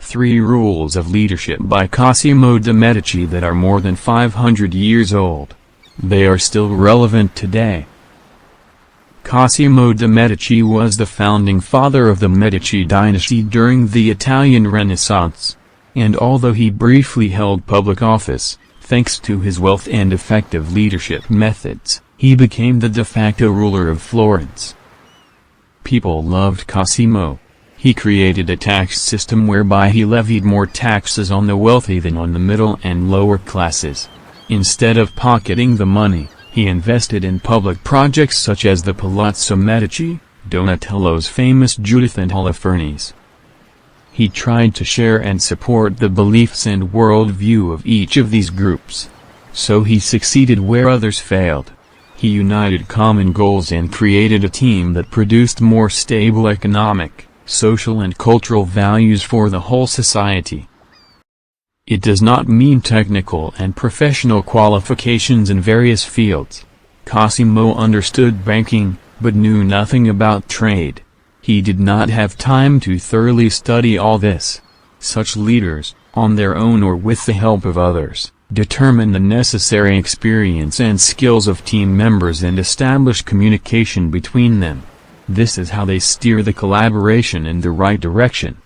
3 Rules of Leadership by Cosimo de Medici that are more than 500 years old. They are still relevant today. Cosimo de Medici was the founding father of the Medici dynasty during the Italian Renaissance. And although he briefly held public office, thanks to his wealth and effective leadership methods, he became the de facto ruler of Florence. People loved Cosimo. He created a tax system whereby he levied more taxes on the wealthy than on the middle and lower classes. Instead of pocketing the money, he invested in public projects such as the Palazzo Medici, Donatello's famous Judith and Holofernes. He tried to share and support the beliefs and worldview of each of these groups. So he succeeded where others failed. He united common goals and created a team that produced more stable economic, social and cultural values for the whole society. It does not mean technical and professional qualifications in various fields. Cosimo understood banking, but knew nothing about trade. He did not have time to thoroughly study all this. Such leaders, on their own or with the help of others, determine the necessary experience and skills of team members and establish communication between them. This is how they steer the collaboration in the right direction.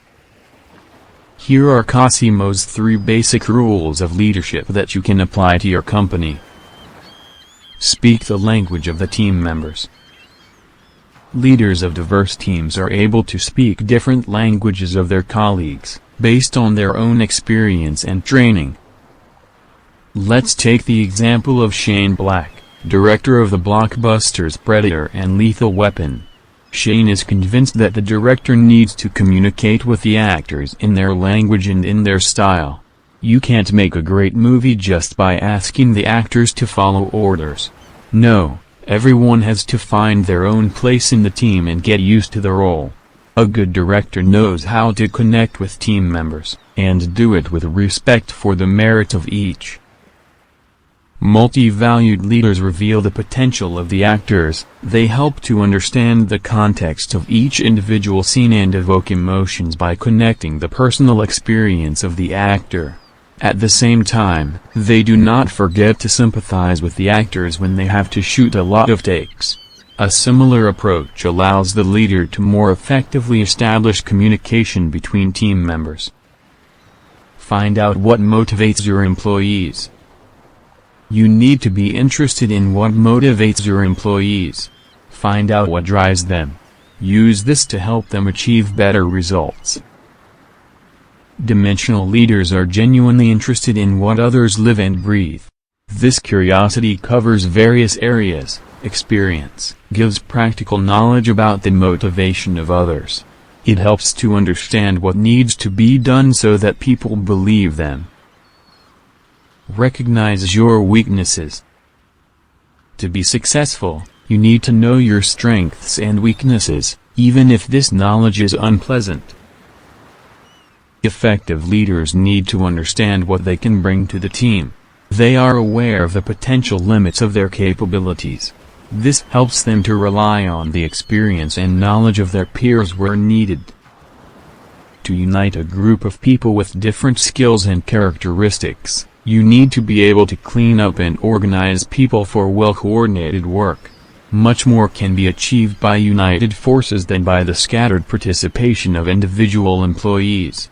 Here are Cosimo's 3 basic rules of leadership that you can apply to your company. Speak the language of the team members. Leaders of diverse teams are able to speak different languages of their colleagues, based on their own experience and training. Let's take the example of Shane Black, director of the blockbusters Predator and Lethal Weapon. Shane is convinced that the director needs to communicate with the actors in their language and in their style. You can't make a great movie just by asking the actors to follow orders. No, everyone has to find their own place in the team and get used to the role. A good director knows how to connect with team members, and do it with respect for the merit of each. Multi-valued leaders reveal the potential of the actors. They help to understand the context of each individual scene and evoke emotions by connecting the personal experience of the actor. At the same time, they do not forget to sympathize with the actors when they have to shoot a lot of takes. A similar approach allows the leader to more effectively establish communication between team members. Find out what motivates your employees. You need to be interested in what motivates your employees. Find out what drives them. Use this to help them achieve better results. Dimensional leaders are genuinely interested in what others live and breathe. This curiosity covers various areas. Experience gives practical knowledge about the motivation of others. It helps to understand what needs to be done so that people believe them. Recognize your weaknesses. To be successful, you need to know your strengths and weaknesses, even if this knowledge is unpleasant. Effective leaders need to understand what they can bring to the team. They are aware of the potential limits of their capabilities. This helps them to rely on the experience and knowledge of their peers where needed. To unite a group of people with different skills and characteristics, you need to be able to clean up and organize people for well-coordinated work. Much more can be achieved by united forces than by the scattered participation of individual employees.